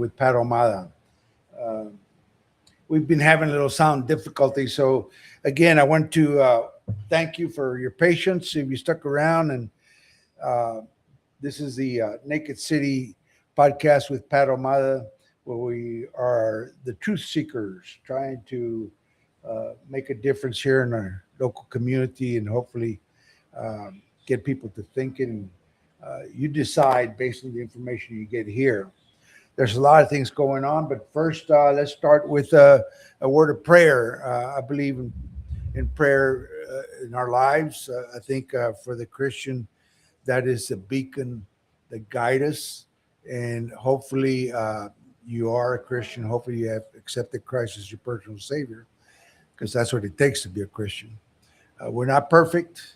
with Pat Ahumada. Uh, we've been having a little sound difficulty. So, again, I want to thank you for your patience if you stuck around. And uh, this is the Naked City podcast with Pat Ahumada, where we are the truth seekers trying to make a difference here in our local community and hopefully get people to thinking. You decide based on the information you get here. There's a lot of things going on, but first, let's start with a word of prayer. I believe in prayer in our lives. I think for the Christian, that is a beacon that guide us, and hopefully, you are a Christian. Hopefully, you have accepted Christ as your personal Savior, because that's what it takes to be a Christian. We're not perfect.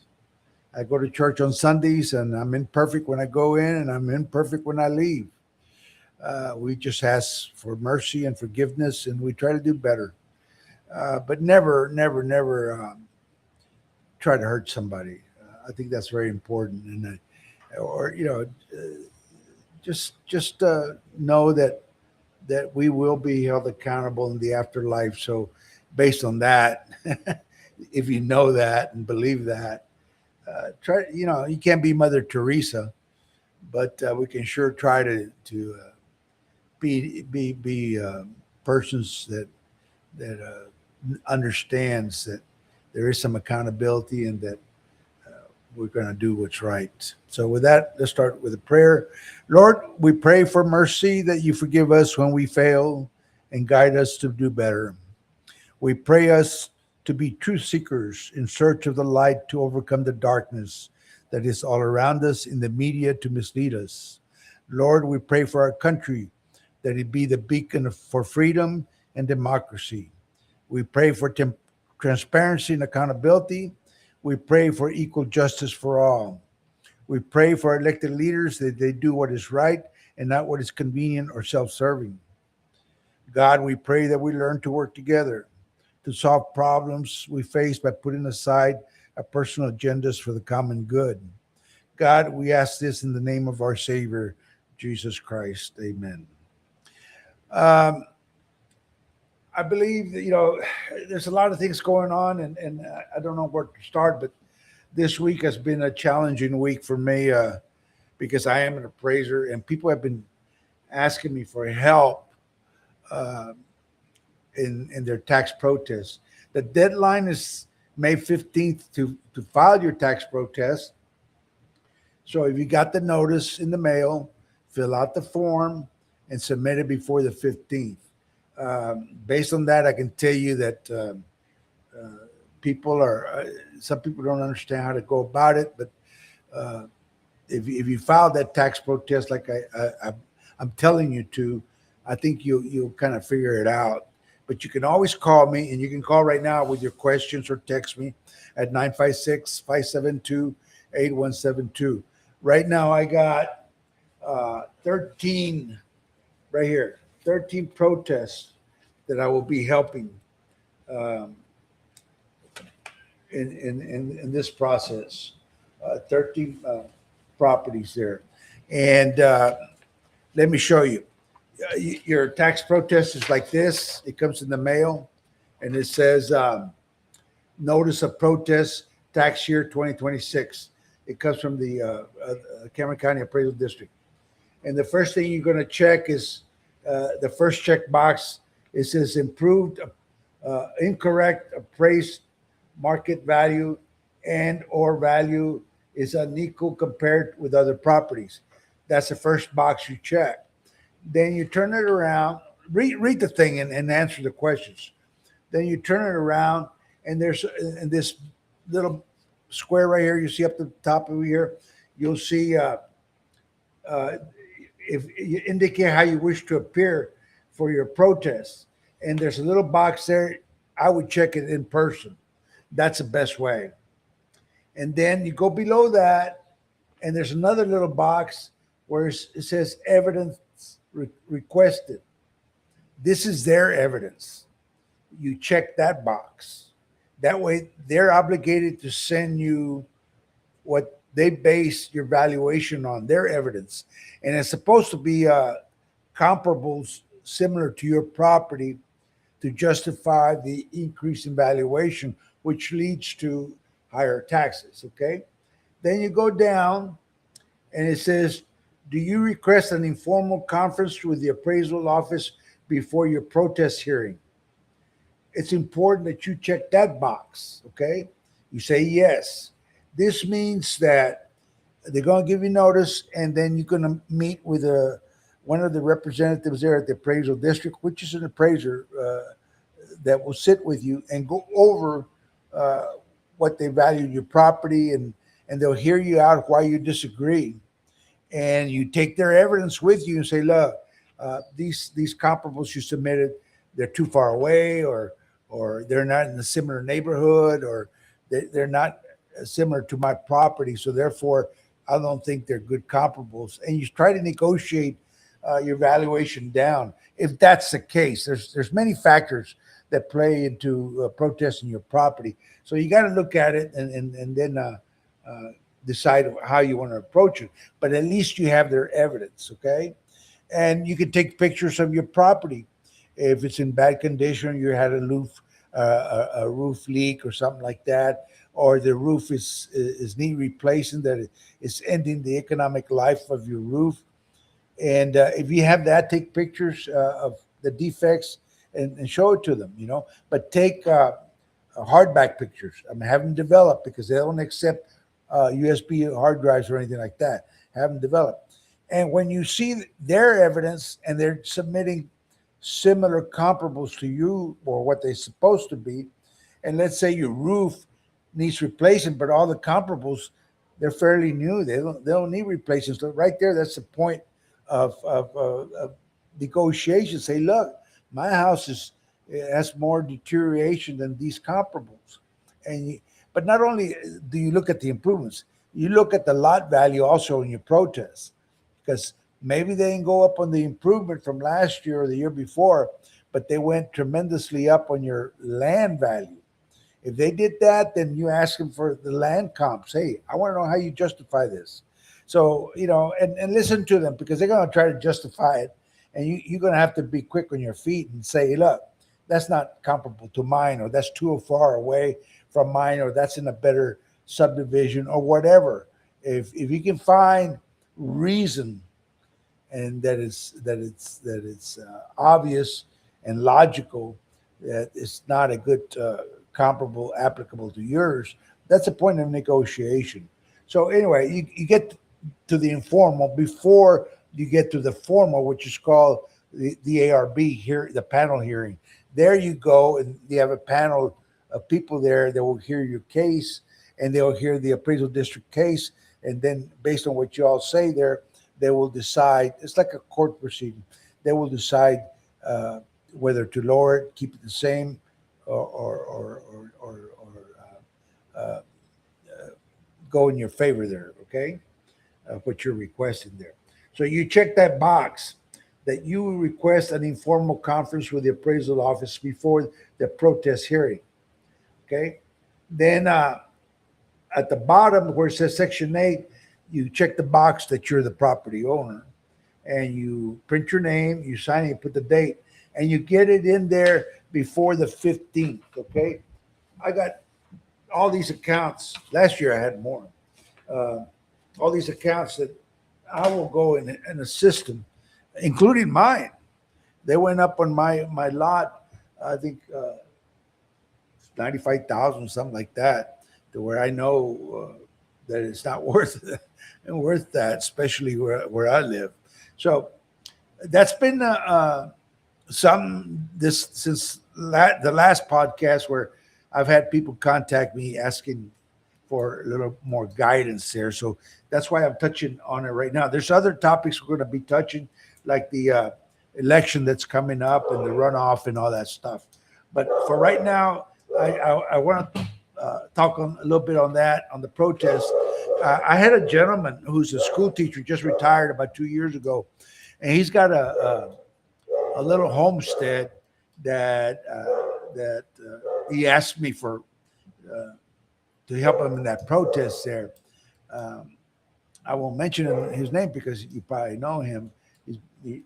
I go to church on Sundays, and I'm imperfect when I go in, and I'm imperfect when I leave. We just ask for mercy and forgiveness, and we try to do better. But never, never, never try to hurt somebody. I think that's very important. And or just know that we will be held accountable in the afterlife. So, based on that, if you know that and believe that, try. You can't be Mother Teresa, but we can sure try to be persons that understands that there is some accountability and that we're going to do what's right. So with that, let's start with a prayer. Lord, we pray for mercy, that you forgive us when we fail and guide us to do better. We pray us to be truth seekers in search of the light to overcome the darkness that is all around us in the media to mislead us. Lord, we pray for our country, that it be the beacon for freedom and democracy. We pray for transparency and accountability. We pray for equal justice for all. We pray for our elected leaders that they do what is right and not what is convenient or self-serving. God, we pray that we learn to work together to solve problems we face by putting aside our personal agendas for the common good. God, we ask this in the name of our Savior, Jesus Christ. Amen. Um, I believe that, there's a lot of things going on, and I don't know where to start, but this week has been a challenging week for me because I am an appraiser, and people have been asking me for help uh, in their tax protests. The deadline is May 15th to file your tax protest. So if you got the notice in the mail, fill out the form and submit it before the 15th. Based on that, I can tell you that people are, some people don't understand how to go about it, but uh, if you file that tax protest like I'm telling you to, I think you'll kind of figure it out. But you can always call me, and you can call right now with your questions or text me at 956-572-8172. Right now, I got 13 right here, 13 protests that I will be helping um, in this process. 13 properties there. And let me show you. Your tax protest is like this. It comes in the mail, and it says notice of protest tax year 2026. It comes from the Cameron County Appraisal District. And the first thing you're going to check is the first check box. It says improved, incorrect appraised market value and or value is unequal compared with other properties. That's the first box you check. Then you turn it around, read the thing and answer the questions. Then you turn it around, and there's in this little square right here, you see up the top over here, you'll see uh, if you indicate how you wish to appear for your protest. And there's a little box there. I would check it in person. That's the best way. And then you go below that, and there's another little box where it says evidence requested. This is their evidence. You check that box. That way, they're obligated to send you what they base your valuation on, their evidence. And it's supposed to be comparables similar to your property to justify the increase in valuation, which leads to higher taxes. Okay. Then you go down and it says, do you request an informal conference with the appraisal office before your protest hearing? It's important that you check that box. Okay. You say yes. This means that they're going to give you notice, and then you're going to meet with one of the representatives there at the appraisal district, which is an appraiser that will sit with you and go over uh, what they value your property, and they'll hear you out why you disagree, and you take their evidence with you and say, look, these comparables you submitted, they're too far away, or they're not in a similar neighborhood, or they're not similar to my property, so therefore I don't think they're good comparables. And you try to negotiate your valuation down. If that's the case, there's many factors that play into protesting your property. So you got to look at it and then decide how you want to approach it. But at least you have their evidence, okay? And you can take pictures of your property. If it's in bad condition, you had a roof leak or something like that, or the roof is need replacing, that it's ending the economic life of your roof. And if you have that, take pictures of the defects and show it to them, But take hardback pictures. I mean, have them developed, because they don't accept USB hard drives or anything like that. Have them developed. And when you see their evidence and they're submitting similar comparables to you or what they're supposed to be, and let's say your roof needs replacing, but all the comparables, they're fairly new. They don't need replacing. So right there, that's the point of negotiation. Say, look, my house has more deterioration than these comparables. But not only do you look at the improvements, you look at the lot value also in your protest, because maybe they didn't go up on the improvement from last year or the year before, but they went tremendously up on your land value. If they did that, then you ask them for the land comps. Hey, I want to know how you justify this. So, and listen to them, because they're going to try to justify it. And you're going to have to be quick on your feet and say, look, that's not comparable to mine, or that's too far away from mine, or that's in a better subdivision, or whatever. If you can find reason, and that it's obvious and logical that it's not a good comparable applicable to yours, that's a point of negotiation. So anyway, you get to the informal before you get to the formal, which is called the ARB here, the panel hearing. There you go, and you have a panel of people there that will hear your case, and they'll hear the appraisal district case, and then based on what you all say there, they will decide. It's like a court proceeding. They will decide whether to lower it, keep it the same, or go in your favor there. Okay, what you're requesting there. So you check that box that you will request an informal conference with the appraisal office before the protest hearing. Okay, then at the bottom where it says Section 8, you check the box that you're the property owner, and you print your name, you sign it, you put the date, and you get it in there before the 15th. Okay, I got all these accounts. Last year I had more. All these accounts that I will go and assist them, including mine. They went up on my lot, I think 95,000, something like that, to where I know that it's not worth that, especially where I live. So that's been some this since the last podcast, where I've had people contact me asking for a little more guidance there. So that's why I'm touching on it right now. There's other topics we're going to be touching, like the election that's coming up and the runoff and all that stuff. But for right now, I want to talk a little bit on that, on the protest. I had a gentleman who's a school teacher, just retired about 2 years ago, and he's got a little homestead that he asked me for to help him in that protest there. I won't mention his name because you probably know him.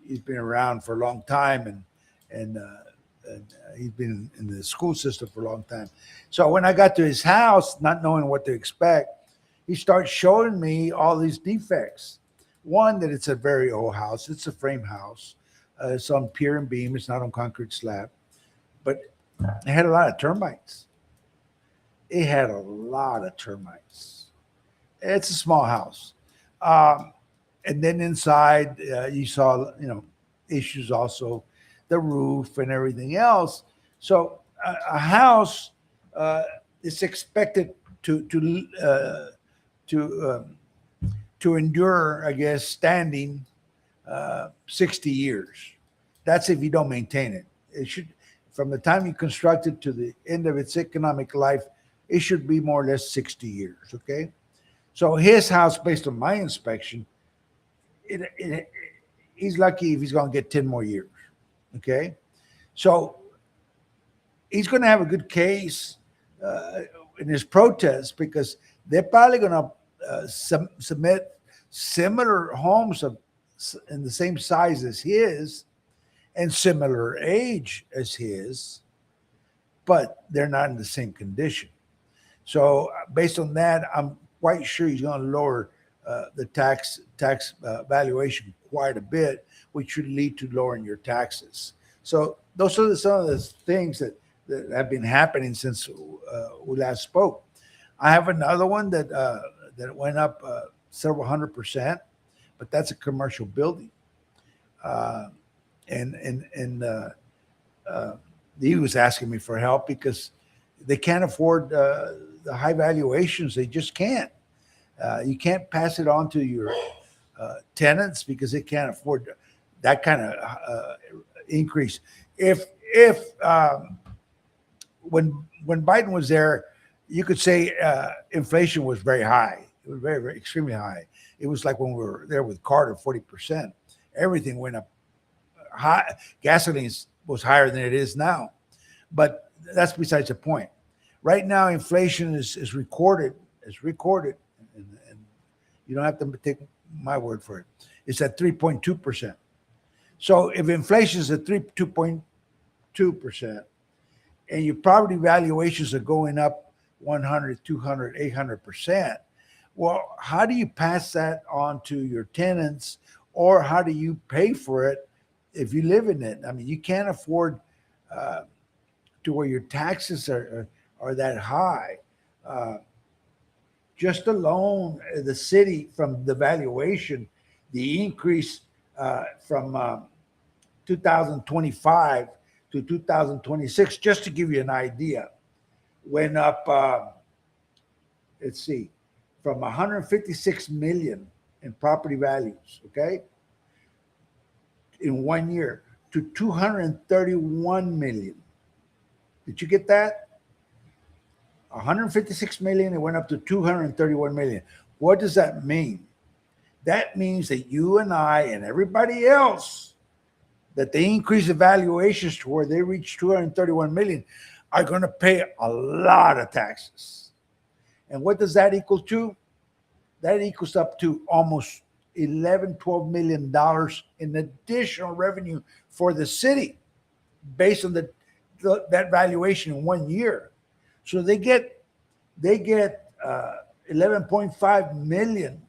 he's been around for a long time, and he's been in the school system for a long time. So when I got to his house, not knowing what to expect, he starts showing me all these defects. One, that it's a very old house. It's a frame house. It's on pier and beam. It's not on concrete slab. But it had a lot of termites. It had a lot of termites. It's a small house. Um, and then inside, you saw, issues also, the roof and everything else. So a house is expected to to endure, I guess, standing 60 years. That's if you don't maintain it. It should, from the time you construct it to the end of its economic life, it should be more or less 60 years. Okay. So his house, based on my inspection, he's lucky if he's going to get 10 more years. Okay. So he's going to have a good case in his protest because they're probably going to submit similar homes in the same size as his and similar age as his, but they're not in the same condition. So based on that, I'm quite sure he's going to lower the tax valuation quite a bit, which should lead to lowering your taxes. So those are some of the things that have been happening since we last spoke. I have another one that went up several 100%, but that's a commercial building. Uh, and he was asking me for help because they can't afford the high valuations. They just can't. You can't pass it on to your tenants because they can't afford that kind of increase. If when Biden was there, you could say inflation was very high. It was very, very extremely high. It was like when we were there with Carter, 40%. Everything went up. High, gasoline was higher than it is now, but that's besides the point. Right now, inflation is recorded. It's recorded, and you don't have to take my word for it. It's at 3.2%. So if inflation is at 2.2%, and your property valuations are going up 100, 200, 800%, well, how do you pass that on to your tenants, or how do you pay for it if you live in it? I mean, you can't afford to where your taxes are that high. Uh, just alone, the city from the valuation, the increase from 2025 to 2026, just to give you an idea, went up, let's see, from 156 million in property values, okay, in 1 year to 231 million. Did you get that? 156 million, it went up to 231 million. What does that mean? That means that you and I and everybody else, that they increase the valuations to where they reach 231 million, are going to pay a lot of taxes. And what does that equal to? That equals up to almost 11, 12 million dollars in additional revenue for the city based on that valuation in 1 year. So they get 11.5 million,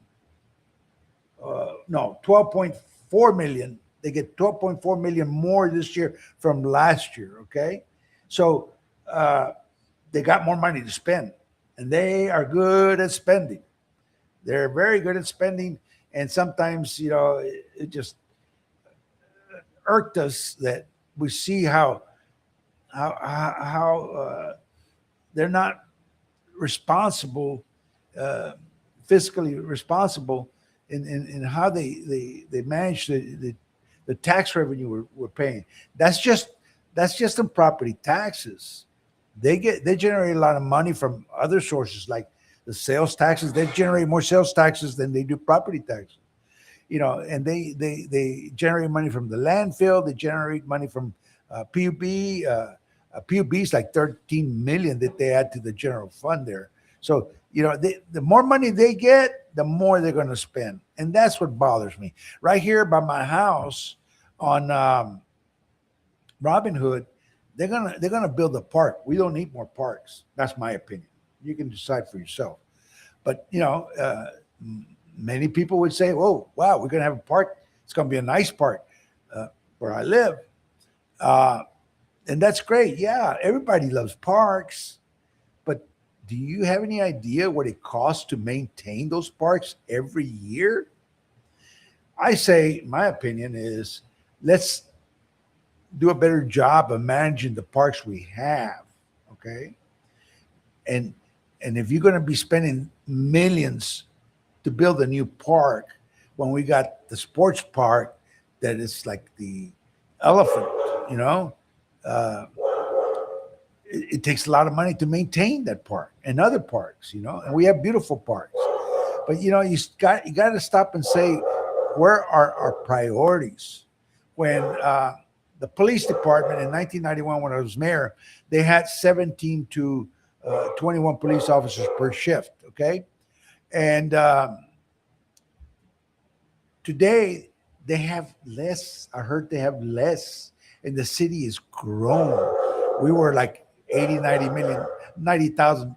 no, 12.4 million. They get 12.4 million more this year from last year. Okay, so they got more money to spend, and they are good at spending. They're very good at spending, and sometimes it just irked us that we see how they're not responsible, fiscally responsible in how they manage the tax revenue we're paying. That's just in property taxes. They generate a lot of money from other sources like the sales taxes. They generate more sales taxes than they do property taxes. And they generate money from the landfill. They generate money from PUB. PUB is like 13 million that they add to the general fund there. So, the more money they get, the more they're going to spend. And that's what bothers me. Right here by my house, on Robin Hood, they're gonna build a park. We don't need more parks. That's my opinion. You can decide for yourself. But many people would say, "Oh, wow, we're gonna have a park. It's gonna be a nice park where I live," uh, and that's great. Yeah, everybody loves parks, but do you have any idea what it costs to maintain those parks every year? I say, my opinion is, let's do a better job of managing the parks we have. Okay, and and if you're going to be spending millions to build a new park when we got the sports park that is like the elephant, you know, uh, it takes a lot of money to maintain that park and other parks, and we have beautiful parks. But you got to stop and say, where are our priorities? When the police department in 1991, when I was mayor, they had 17 to 21 police officers per shift. Okay, and today they have less. I heard they have less, and the city is grown. We were like 80, 90 million, 90,000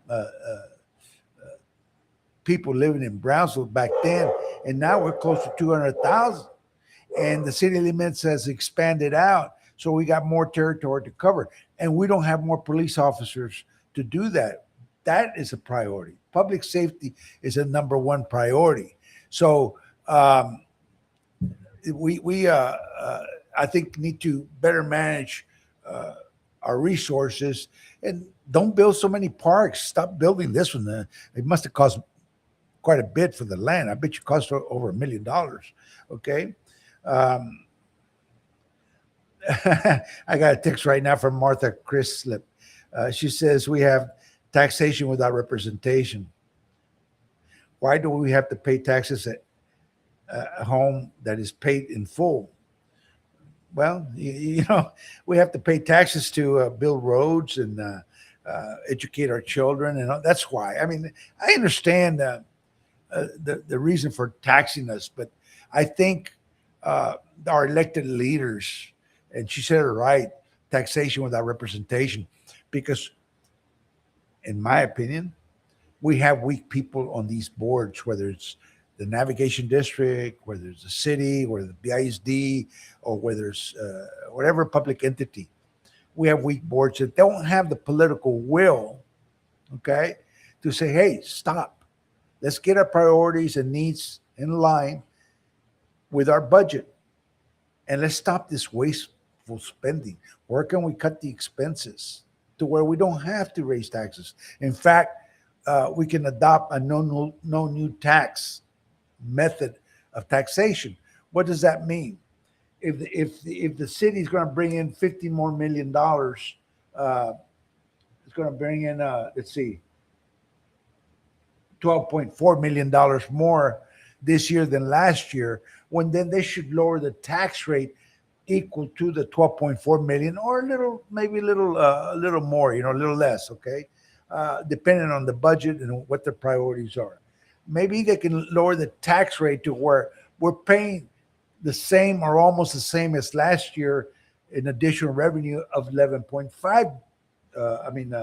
people living in Brownsville back then, and now we're close to 200,000. And the city limits has expanded out, so we got more territory to cover, and we don't have more police officers to do that. That is a priority. Public safety is a number one priority. So we I think need to better manage uh, our resources and don't build so many parks. Stop building this one. It must have cost quite a bit for the land. I bet you cost over $1 million. Okay. Um, I got a text right now from Martha Chrislip. She says we have taxation without representation. Why do we have to pay taxes at a home that is paid in full? Well, we have to pay taxes to build roads and educate our children, and that's why. I mean, I understand the reason for taxing us, but I think our elected leaders, and she said it right, taxation without representation, because in my opinion, we have weak people on these boards, whether it's the navigation district, whether it's the city, or the BISD, or whether it's whatever public entity. We have weak boards that don't have the political will, okay, to say, hey, stop. Let's get our priorities and needs in line with our budget. And let's stop this wasteful spending. Where can we cut the expenses to where we don't have to raise taxes? In fact, we can adopt a no new tax method of taxation. What does that mean? If the city is going to bring in $50 more million, it's going to bring in let's see, $12.4 million more this year than last year. When then they should lower the tax rate equal to the 12.4 million, or a little, maybe a little more, a little less. Okay, depending on the budget and what their priorities are. Maybe they can lower the tax rate to where we're paying the same or almost the same as last year in additional revenue of 11.5. I mean,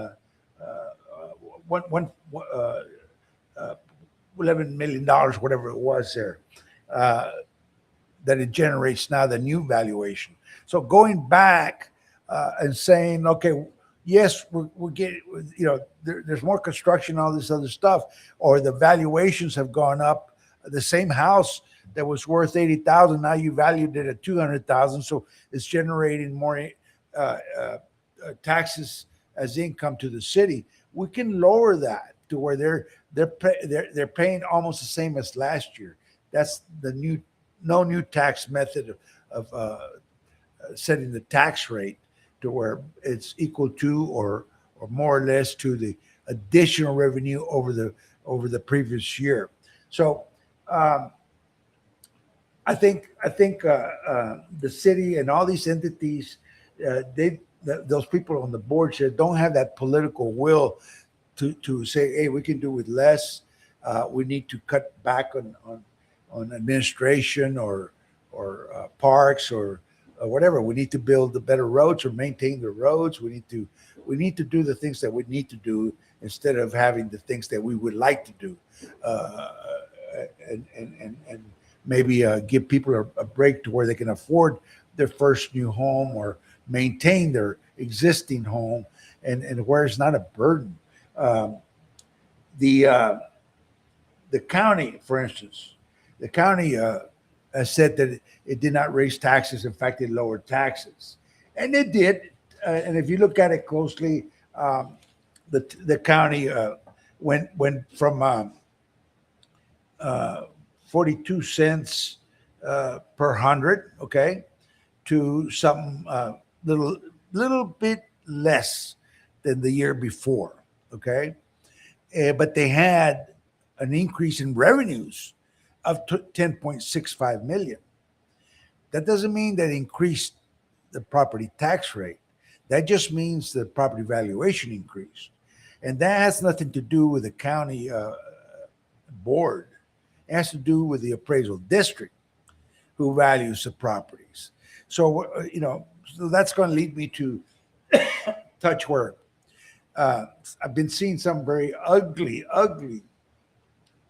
one $11 million, whatever it was there, uh, that it generates now, the new valuation. So going back and saying, okay, yes, we're getting, there's more construction, all this other stuff, or the valuations have gone up. The same house that was worth 80,000, now you valued it at 200,000, so it's generating more taxes as income to the city. We can lower that to where they're paying almost the same as last year. That's the no new tax method of setting the tax rate to where it's equal to or more or less to the additional revenue over the previous year. So I think the city and all these entities, those people on the board here don't have that political will to say, hey, we can do with less. We need to cut back on administration or parks or whatever. We need to build the better roads or maintain the roads. We need to do the things that we need to do instead of having the things that we would like to do, uh, and maybe give people a break to where they can afford their first new home or maintain their existing home, and where it's not a burden. Um, the the county, for instance, the county has said that it did not raise taxes. In fact, it lowered taxes, and it did. And if you look at it closely, the county went from 42 cents per hundred, okay, to some little bit less than the year before, okay. But they had an increase in revenues of 10.65 million. That doesn't mean that increased the property tax rate. That just means the property valuation increased. And that has nothing to do with the county board. It has to do with the appraisal district who values the properties. So, so that's going to lead me to touch where I've been seeing some very ugly, ugly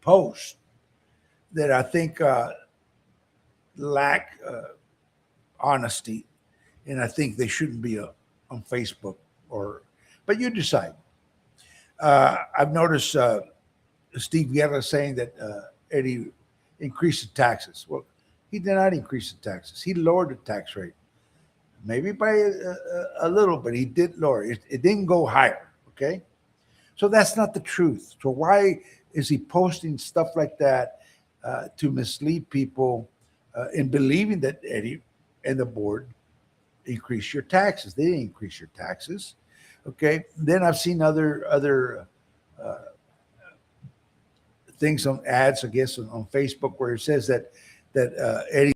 posts that I think lack honesty, and I think they shouldn't be on Facebook. But you decide. I've noticed Steve Guerra saying that Eddie increased the taxes. Well, he did not increase the taxes. He lowered the tax rate, maybe by a little, but he did lower it. It didn't go higher. Okay, so that's not the truth. So why is he posting stuff like that to mislead people in believing that Eddie and the board increase your taxes? They didn't increase your taxes. Okay. Then I've seen other things on ads, I guess, on Facebook where it says that Eddie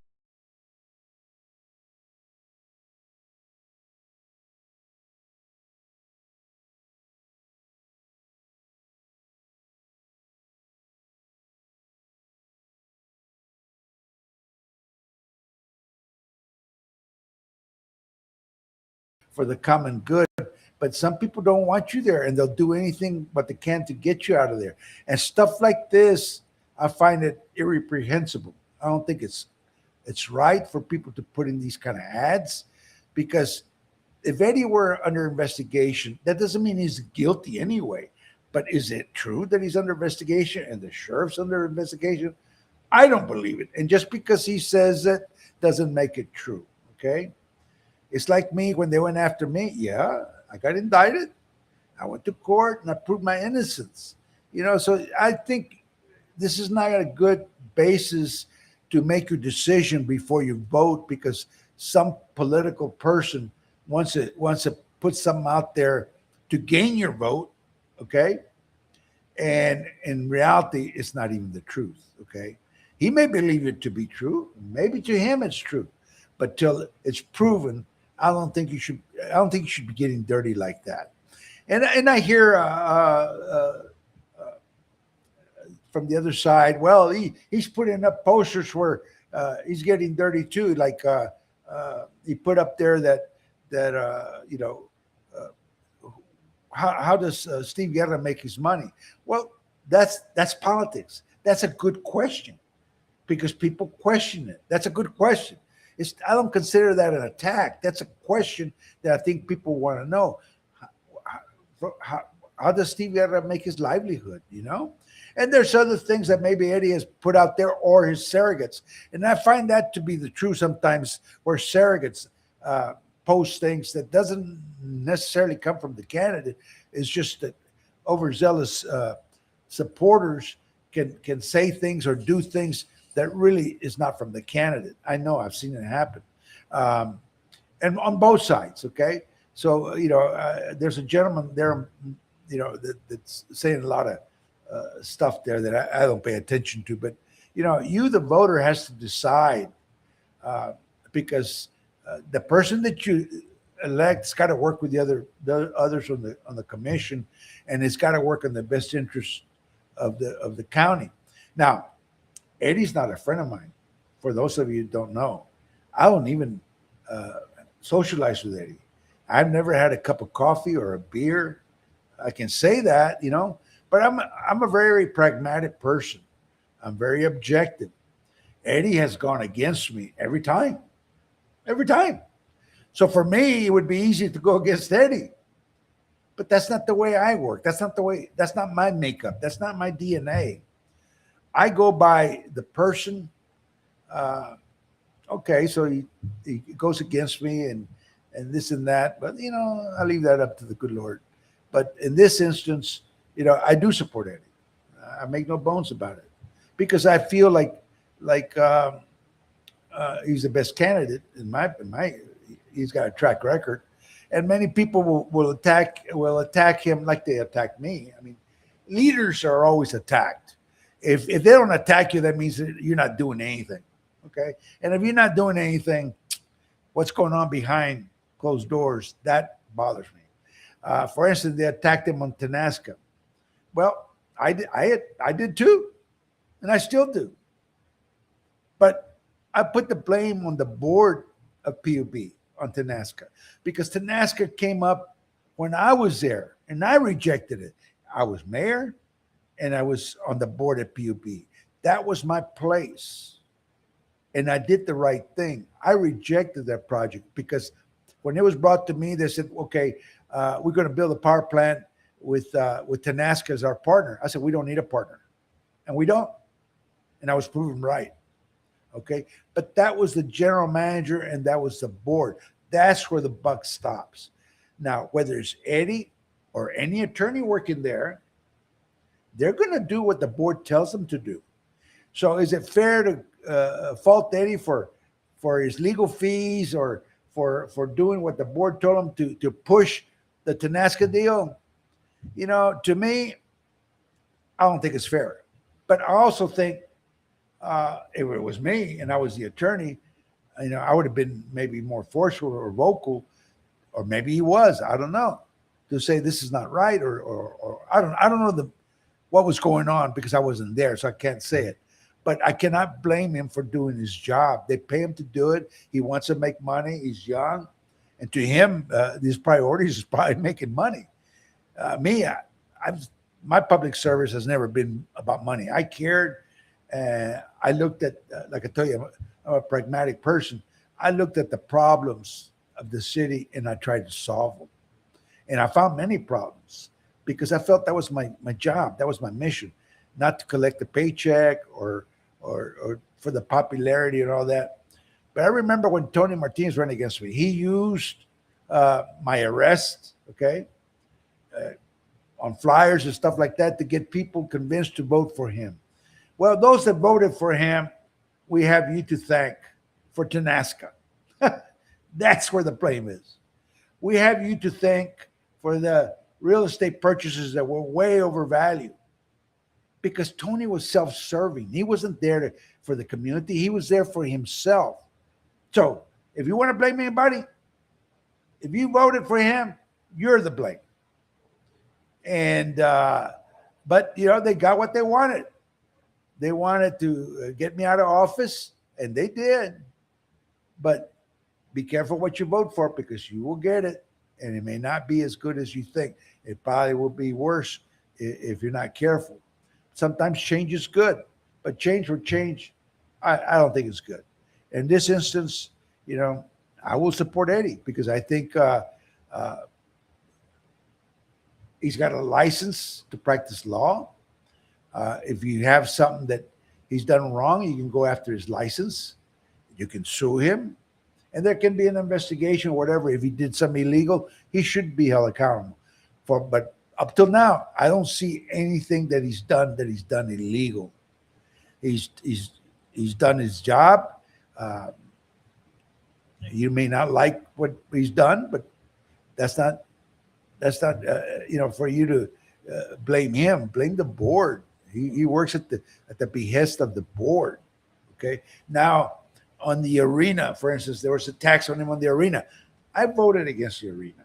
for the common good. But some people don't want you there, and they'll do anything but they can to get you out of there. And stuff like this, I find it irreprehensible. I don't think it's right for people to put in these kind of ads, because if Eddie were under investigation, that doesn't mean he's guilty anyway. But is it true that he's under investigation and the sheriff's under investigation? I don't believe it. And just because he says it doesn't make it true. Okay. It's like me when they went after me. Yeah, I got indicted. I went to court and I proved my innocence. So I think this is not a good basis to make your decision before you vote, because some political person wants to put something out there to gain your vote, okay? And in reality, it's not even the truth, okay? He may believe it to be true. Maybe to him it's true, but till it's proven, I don't think you should. I don't think you should be getting dirty like that. And I hear from the other side, well, he's putting up posters where he's getting dirty too. Like he put up there that how does Steve Guerra make his money? Well, that's politics. That's a good question, because people question it. That's a good question. I don't consider that an attack. That's a question that I think people want to know. How does Steve Guerra make his livelihood? And there's other things that maybe Eddie has put out there, or his surrogates. And I find that to be the truth sometimes, where surrogates post things that doesn't necessarily come from the candidate. It's just that overzealous supporters can say things or do things that really is not from the candidate. I know, I've seen it happen, and on both sides. Okay, so there's a gentleman there, that's saying a lot of stuff there that I don't pay attention to. But you, the voter, has to decide, because the person that you elect's got to work with the others on the commission, and it's got to work in the best interest of the county. Now, Eddie's not a friend of mine. For those of you who don't know, I don't even socialize with Eddie. I've never had a cup of coffee or a beer. I can say that, but I'm a very pragmatic person. I'm very objective. Eddie has gone against me every time. So for me, it would be easy to go against Eddie, but that's not the way I work. That's not my makeup. That's not my DNA. I go by the person. Uh, okay, so he goes against me and this and that, but I leave that up to the good Lord. But in this instance, I do support Eddie. I make no bones about it because I feel like he's the best candidate in my. He's got a track record, and many people will attack him like they attack me. I mean, leaders are always attacked. If they don't attack you, that means that you're not doing anything. Okay, and if you're not doing anything, what's going on behind closed doors, that bothers me. For instance, they attacked him on Tenasca. Well, I did too, and I still do. But I put the blame on the board of PUB on Tenasca because Tenasca came up when I was there and I rejected it. I was mayor and I was on the board at PUB. That was my place. And I did the right thing. I rejected that project because when it was brought to me, they said, okay, we're going to build a power plant with Tenasca as our partner. I said, we don't need a partner. And we don't. And I was proven right. Okay. But that was the general manager and that was the board. That's where the buck stops. Now, whether it's Eddie or any attorney working there, they're going to do what the board tells them to do. So is it fair to fault Eddie for his legal fees or for doing what the board told him to push the Tenasca deal? To me, I don't think it's fair. But I also think if it was me and I was the attorney, I would have been maybe more forceful or vocal, or maybe he was, I don't know, to say this is not right, or I don't know what was going on because I wasn't there, so I can't say it. But I cannot blame him for doing his job. They pay him to do it. He wants to make money. He's young. And to him, his priorities is probably making money. My public service has never been about money. I cared. I looked at, like I tell you, I'm a pragmatic person. I looked at the problems of the city and I tried to solve them. And I found many problems because I felt that was my job. That was my mission, not to collect a paycheck or for the popularity and all that. But I remember when Tony Martinez ran against me, he used my arrest, okay, on flyers and stuff like that to get people convinced to vote for him. Well, those that voted for him, we have you to thank for Tenasca. That's where the blame is. We have you to thank for the real estate purchases that were way overvalued because Tony was self-serving. He wasn't there for the community. He was there for himself. So if you want to blame anybody, if you voted for him, you're the blame. And but they got what they wanted. They wanted to get me out of office, and they did. But be careful what you vote for because you will get it, and it may not be as good as you think. It probably will be worse if you're not careful. Sometimes change is good, but change for change, I don't think it's good. In this instance, I will support Eddie because I think he's got a license to practice law. If you have something that he's done wrong, you can go after his license. You can sue him. And there can be an investigation or whatever. If he did something illegal, he should be held accountable. But up till now, I don't see anything that he's done illegal. He's done his job. You may not like what he's done, but that's not for you to blame him. Blame the board. He works at the behest of the board. Okay. Now, on the arena, for instance, there was a tax on him on the arena. I voted against the arena.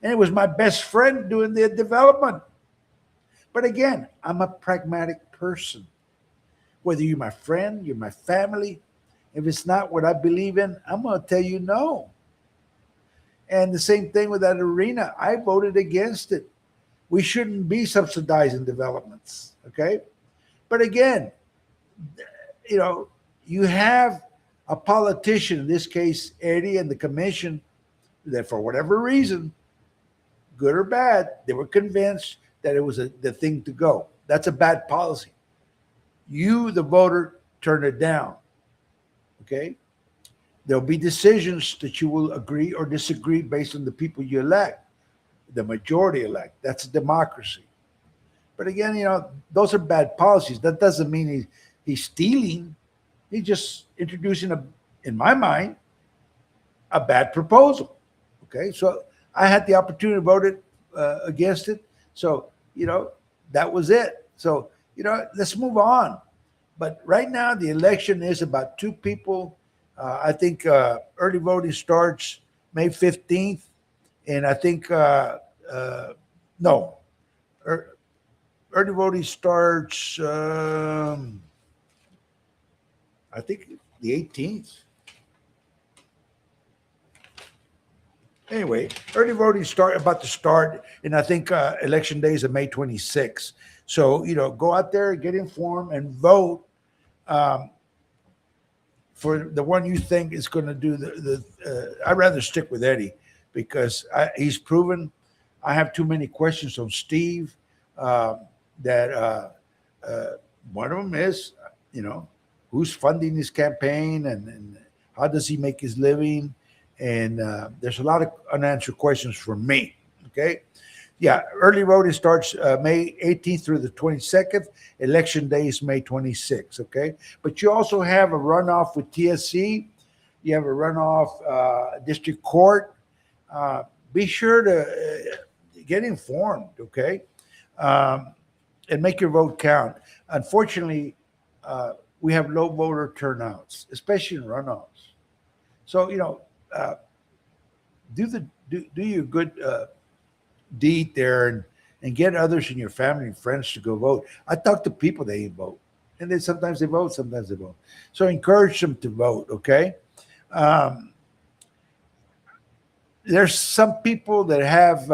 And it was my best friend doing the development. But again, I'm a pragmatic person. Whether you're my friend, you're my family, If it's not what I believe in, I'm going to tell you no. And the same thing with that arena. I voted against it. We shouldn't be subsidizing developments. Okay. But again, you know, you have a politician, in this case, Eddie and the commission, that for whatever reason, good or bad, they were convinced that it was the thing to go. That's a bad policy. You, the voter, turn it down. Okay? There'll be decisions that you will agree or disagree based on the people you elect, the majority elect. That's a democracy. But again, you know, those are bad policies. That doesn't mean he's stealing. He's just introducing in my mind, a bad proposal. Okay, so I had the opportunity to vote against it. So you know, that was it. So you know, let's move on. But right now, the election is about two people. I think early voting starts May 15th, and I think no, early voting starts. I think the 18th. Anyway, early voting about to start, and I think election day is on May 26th. So you know, go out there, get informed, and vote for the one you think is going to do I'd rather stick with Eddie because he's proven. I have too many questions on Steve. That one of them is, you know, who's funding his campaign and how does he make his living? And there's a lot of unanswered questions for me. Okay. Yeah. Early voting starts May 18th through the 22nd. Election day is May 26th. Okay. But you also have a runoff with TSC. You have a runoff district court. Be sure to get informed. Okay. And make your vote count. Unfortunately, we have low voter turnouts, especially in runoffs. So, you know, do your good deed there and get others in your family and friends to go vote. I talk to people, they vote, and then sometimes they vote, sometimes they vote. So encourage them to vote. Okay. There's some people that have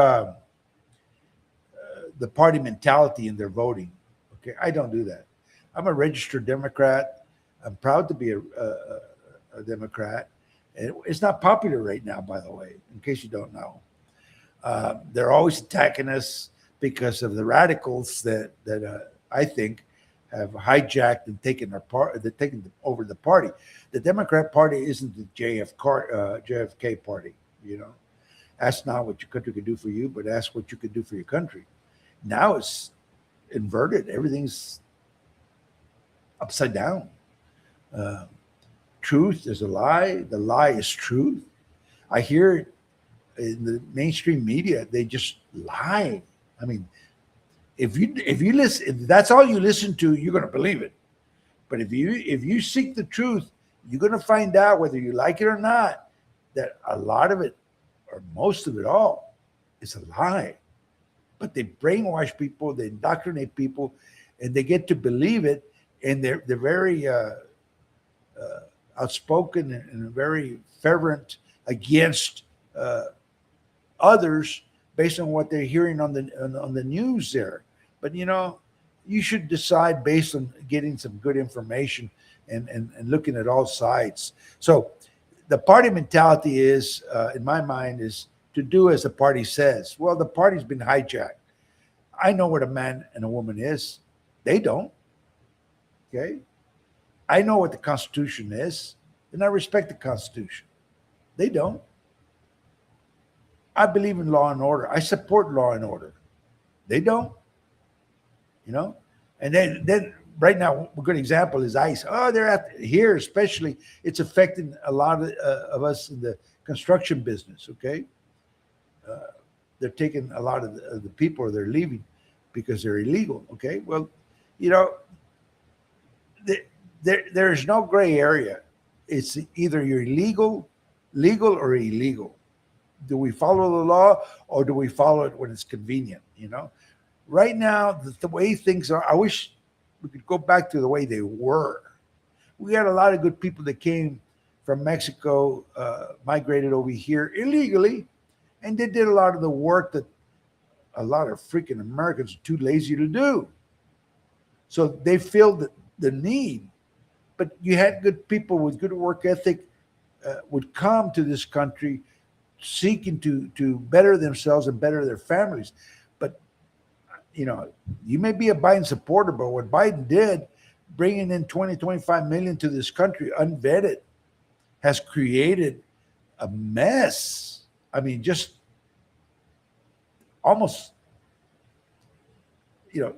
the party mentality in their voting. Okay, I don't do that. I'm a registered Democrat. I'm proud to be a Democrat. And it's not popular right now, by the way, in case you don't know. They're always attacking us because of the radicals that I think have hijacked and taken our part. They're taking over the party. The Democrat Party isn't the JFK Party. You know, ask not what your country can do for you, but ask what you can do for your country. Now it's inverted. Everything's upside down. Truth is a lie. The lie is truth. I hear it in the mainstream media. They just lie. I mean, if you listen, if that's all you listen to, you're going to believe it. But if you seek the truth, you're going to find out, whether you like it or not, that a lot of it, or most of it all, is a lie. But they brainwash people, they indoctrinate people, and they get to believe it. And they're very outspoken and very fervent against others based on what they're hearing on the news there. But you know, you should decide based on getting some good information and looking at all sides. So the party mentality is, in my mind, is to do as the party says. Well, the party's been hijacked. I know what a man and a woman is. They don't. Okay? I know what the Constitution is, and I respect the Constitution. They don't. I believe in law and order. I support law and order. They don't. You know? And then right now, a good example is ICE. Oh, they're at here, especially. It's affecting a lot of us in the construction business. Okay, they're taking a lot of the people, or they're leaving because they're illegal. Okay, well, you know, there is no gray area. It's either you're legal or illegal. Do we follow the law, or do we follow it when it's convenient? You know, right now the way things are, I wish we could go back to the way they were. We had a lot of good people that came from Mexico, migrated over here illegally, and they did a lot of the work that a lot of freaking Americans are too lazy to do. So they filled the need. But you had good people with good work ethic would come to this country seeking to better themselves and better their families. But you may be a Biden supporter, but what Biden did, bringing in 20, 25 million to this country unvetted, has created a mess. I mean, just almost,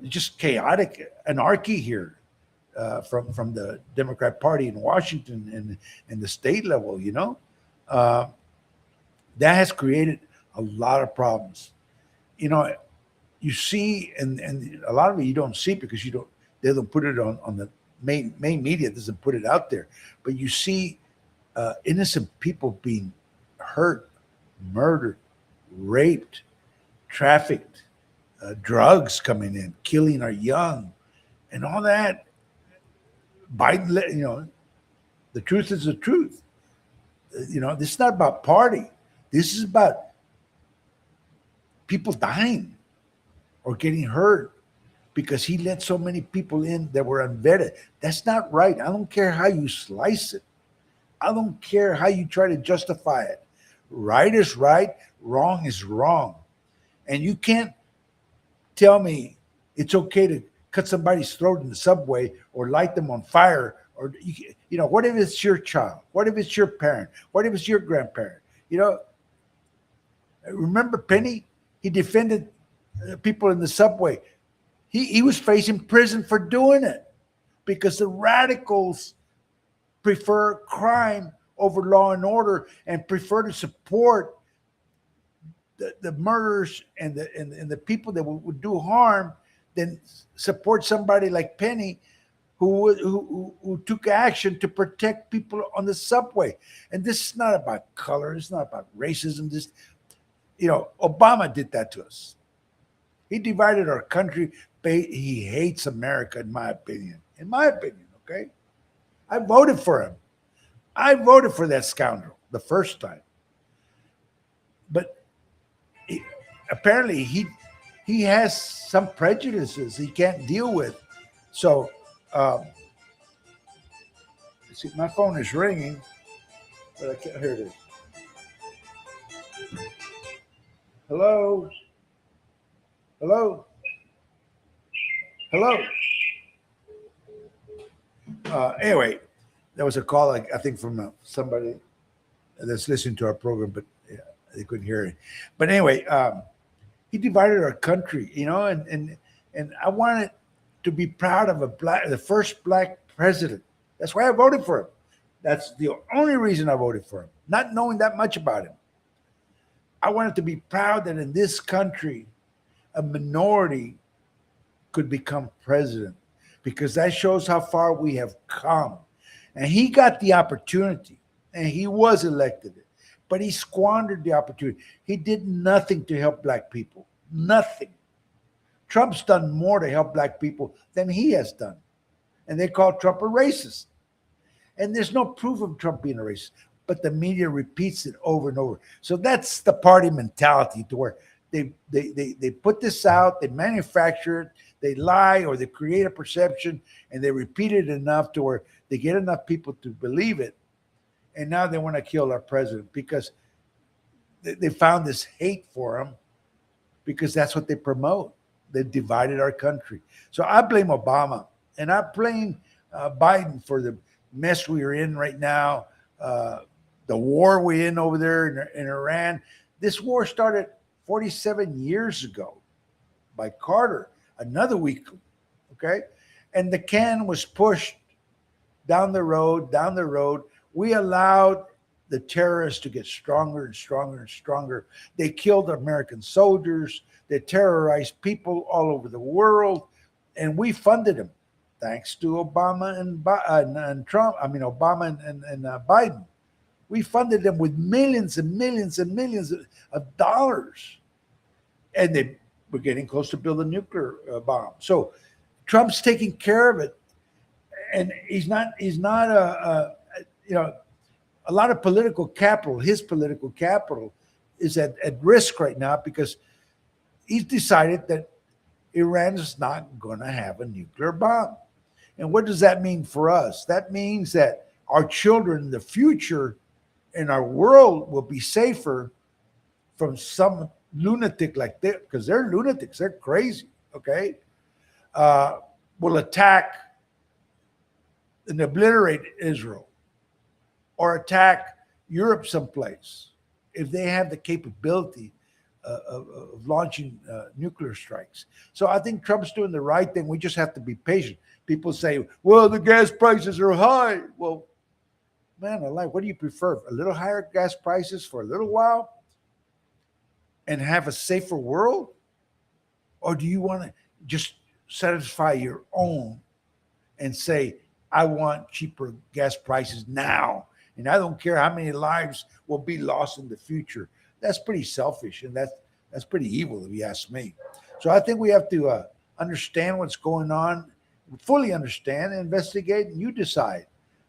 just chaotic anarchy here from the Democrat Party in Washington and the state level. That has created a lot of problems. You see, and a lot of it you don't see because they don't put it on the main media, doesn't put it out there. But you see innocent people being hurt, murdered, raped, trafficked, drugs coming in, killing our young, and all that. Biden, the truth is the truth. This is not about party. This is about people dying or getting hurt because he let so many people in that were unvetted. That's not right. I don't care how you slice it. I don't care how you try to justify it. Right is right, wrong is wrong. And you can't tell me it's okay to cut somebody's throat in the subway or light them on fire. Or, what if it's your child? What if it's your parent? What if it's your grandparent? Remember Penny? He defended people in the subway. He was facing prison for doing it because the radicals prefer crime over law and order and prefer to support the murderers and the people that would do harm than support somebody like Penny who took action to protect people on the subway. And this is not about color. It's not about racism. Obama did that to us. He divided our country. He hates America, in my opinion. Okay? I voted for him. I voted for that scoundrel the first time. But apparently he has some prejudices he can't deal with. So, see, my phone is ringing, but I can't hear it. Hello? Hello? Hello? Anyway, that was a call, I think, from somebody that's listening to our program, but they couldn't hear it. But anyway, he divided our country, and I wanted to be proud of the first black president. That's why I voted for him. That's the only reason I voted for him, not knowing that much about him. I wanted to be proud that in this country, a minority could become president because that shows how far we have come. And he got the opportunity and he was elected, but he squandered the opportunity. He did nothing to help black people, nothing. Trump's done more to help black people than he has done. And they call Trump a racist. And there's no proof of Trump being a racist, but the media repeats it over and over. So that's the party mentality, to where they put this out, they manufacture it, they lie, or they create a perception, and they repeat it enough to where they get enough people to believe it. And now they want to kill our president because they found this hate for him, because that's what they promote. They divided our country. So I blame Obama, and I blame Biden for the mess we are in right now, the war we're in over there in Iran. This war started 47 years ago by Carter, another week, okay? And the can was pushed down the road. We allowed the terrorists to get stronger and stronger and stronger. They killed American soldiers. They terrorized people all over the world, and we funded them, thanks to Obama and Trump. I mean, Obama and Biden. We funded them with millions and millions and millions of dollars, and they were getting close to build a nuclear bomb. So Trump's taking care of it, and he's not you know, a lot of political capital, his political capital, is at risk right now because he's decided that Iran is not going to have a nuclear bomb. And what does that mean for us? That means that our children in the future in our world will be safer from some lunatic like that, because they're lunatics, they're crazy, okay? Uh, will attack and obliterate Israel or attack Europe someplace if they have the capability of launching nuclear strikes. So I think Trump's doing the right thing. We just have to be patient. People say, well, the gas prices are high. Well, man alive, what do you prefer? A little higher gas prices for a little while and have a safer world? Or do you want to just satisfy your own and say, I want cheaper gas prices now, and I don't care how many lives will be lost in the future? That's pretty selfish, and that's pretty evil, if you ask me. So I think we have to understand what's going on, fully understand, and investigate, and you decide.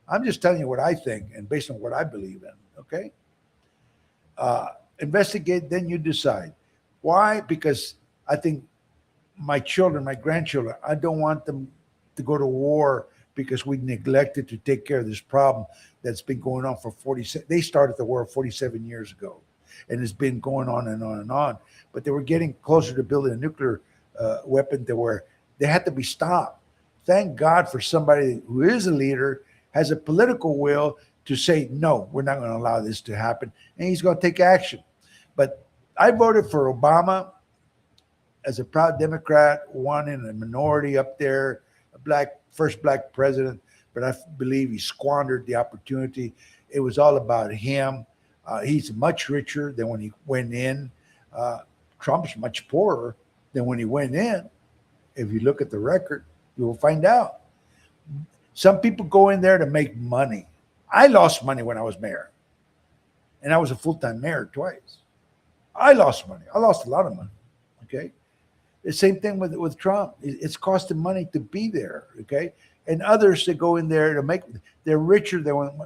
I'm just telling you what I think, and based on what I believe in. Okay, investigate, then you decide. Why? Because I think my children, my grandchildren, I don't want them to go to war because we neglected to take care of this problem that's been going on for 47. They started the war 47 years ago, and it's been going on and on and on. But they were getting closer to building a nuclear weapon to where they had to be stopped. Thank God for somebody who is a leader, has a political will to say, no, we're not going to allow this to happen, and he's going to take action. But I voted for Obama as a proud Democrat, won in a minority up there, first black president, but I believe he squandered the opportunity. It was all about him. He's much richer than when he went in. Trump's much poorer than when he went in. If you look at the record, you will find out. Some people go in there to make money. I lost money when I was mayor, and I was a full-time mayor twice. I lost money. I lost a lot of money. Okay. The same thing with Trump. It's costing money to be there. Okay. And others that go in there to they're richer than,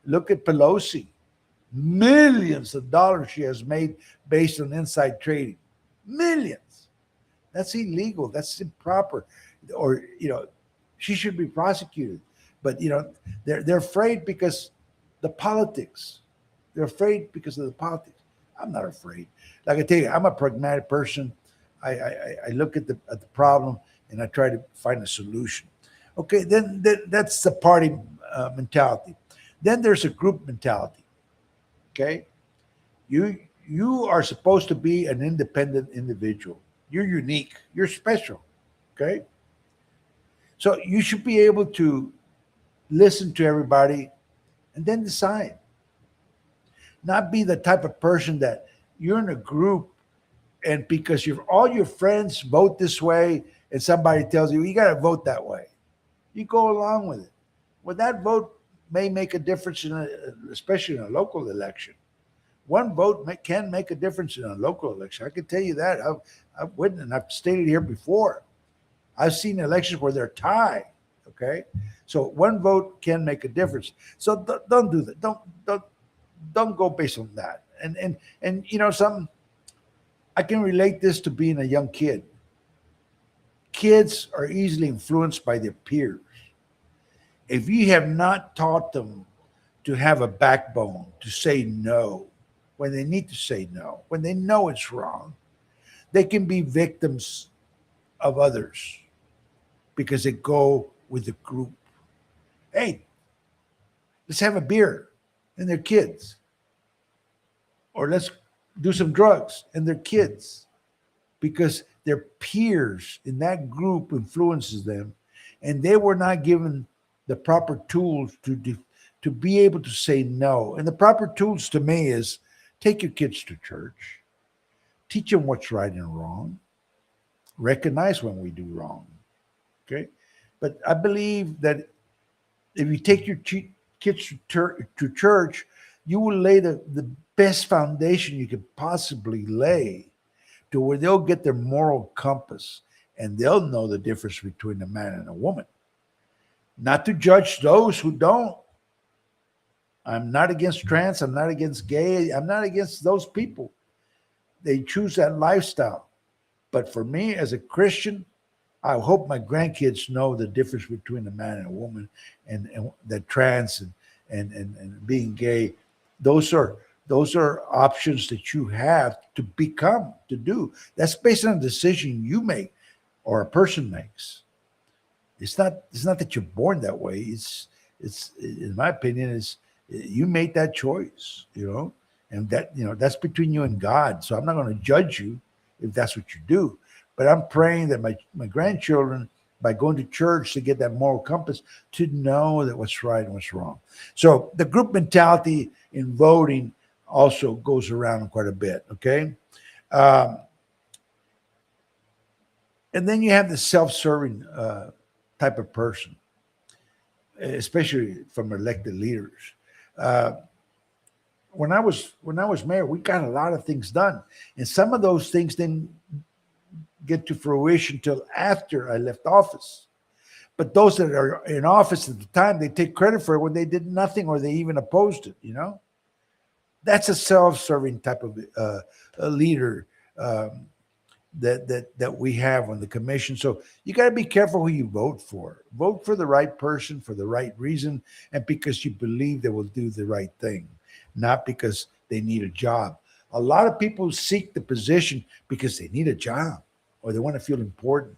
look at Pelosi. Millions of dollars she has made based on inside trading. Millions. That's illegal. That's improper. Or, she should be prosecuted. But, they're afraid because the politics. They're afraid because of the politics. I'm not afraid. Like I tell you, I'm a pragmatic person. I look at the problem and I try to find a solution. Okay, then that's the party mentality. Then there's a group mentality. Okay, you are supposed to be an independent individual. You're unique. You're special. Okay, so you should be able to listen to everybody and then decide. Not be the type of person that you're in a group and because all your friends vote this way and somebody tells you got to vote that way, you go along with it. Well, that vote may make a difference especially in a local election. One vote can make a difference in a local election. I can tell you that. I've witnessed, and I've stated here before. I've seen elections where they're tied. Okay, so one vote can make a difference. So don't do that. Don't go based on that. And something, I can relate this to being a young kid. Kids are easily influenced by their peers. If you have not taught them to have a backbone, to say no when they need to say no, when they know it's wrong, they can be victims of others because they go with the group. Hey, let's have a beer, and they're kids. Or let's do some drugs, and they're kids, because their peers in that group influences them, and they were not given the proper tools to be able to say no. And the proper tools to me is take your kids to church, teach them what's right and wrong, recognize when we do wrong. Okay, but I believe that if you take your kids to church, you will lay the best foundation you could possibly lay to where they'll get their moral compass and they'll know the difference between a man and a woman. not to judge those who don't. I'm not against trans. I'm not against gay. I'm not against those people. They choose that lifestyle. But for me, as a Christian, I hope my grandkids know the difference between a man and a woman, and that trans and being gay. Those are those are options that you have to become to do. That's based on a decision you make or a person makes. It's not that you're born that way. It's in my opinion is you made that choice, and that's between you and God. So I'm not going to judge you if that's what you do, but I'm praying that my grandchildren, by going to church, to get that moral compass to know that what's right and what's wrong. So the group mentality in voting also goes around quite a bit. Okay. Um, and then you have the self-serving type of person, especially from elected leaders. Uh, when I was mayor, we got a lot of things done, and some of those things didn't get to fruition until after I left office. But those that are in office at the time, they take credit for it when they did nothing or they even opposed it. That's a self-serving type of a leader. That we have on the commission. So you got to be careful who you vote for. Vote for the right person for the right reason, and because you believe they will do the right thing, not because they need a job. A lot of people seek the position because they need a job or they want to feel important.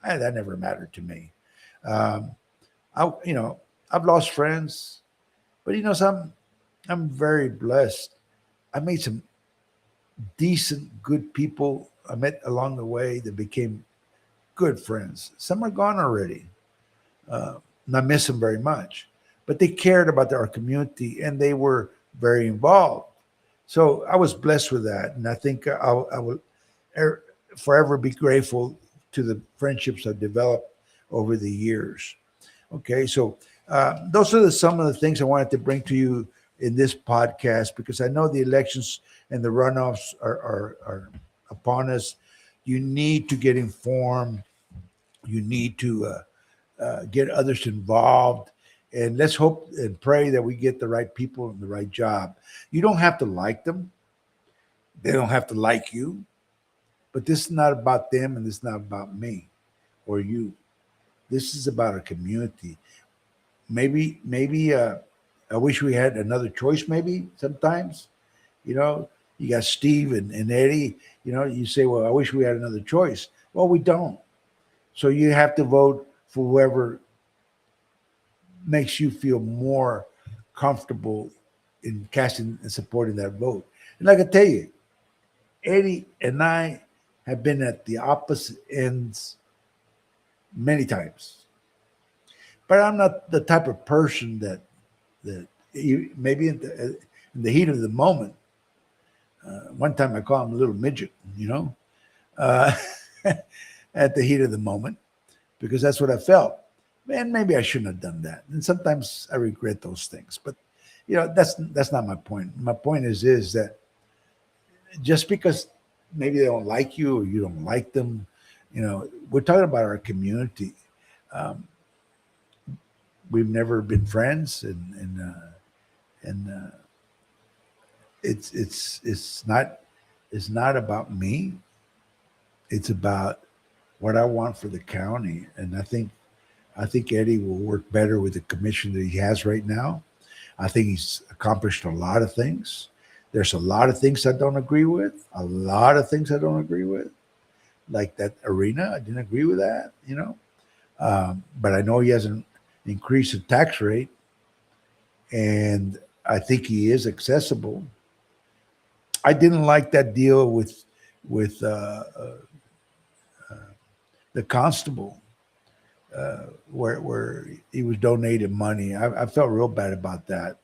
That never mattered to me. Um, I've lost friends, but I'm very blessed. I made some decent, good people I met along the way that became good friends. Some are gone already, and I miss them very much. But they cared about our community and they were very involved. So I was blessed with that, and I think I will er- forever be grateful to the friendships I've developed over the years. Okay, so those are some of the things I wanted to bring to you in this podcast because I know the elections and the runoffs are upon us. You need to get informed. You need to get others involved. And let's hope and pray that we get the right people in the right job. You don't have to like them, they don't have to like you, but this is not about them and this is not about me or you. This is about our community. Maybe I wish we had another choice, maybe sometimes. You know, you got Steve and Eddie. You say, well, I wish we had another choice. Well, we don't. So you have to vote for whoever makes you feel more comfortable in casting and supporting that vote. And like I tell you, Eddie and I have been at the opposite ends many times. But I'm not the type of person that maybe in the heat of the moment. One time I called him a little midget, uh, at the heat of the moment because that's what I felt. Man, maybe I shouldn't have done that. And sometimes I regret those things. But that's not my point. My point is that just because maybe they don't like you or you don't like them, we're talking about our community. Um, we've never been friends, and it's not about me. It's about what I want for the county, and I think Eddie will work better with the commission that he has right now. I think he's accomplished a lot of things. There's a lot of things I don't agree with. A lot of things I don't agree with, like that arena. I didn't agree with that, but I know he hasn't increased the tax rate, and I think he is accessible. I didn't like that deal with the constable where he was donating money. I felt real bad about that.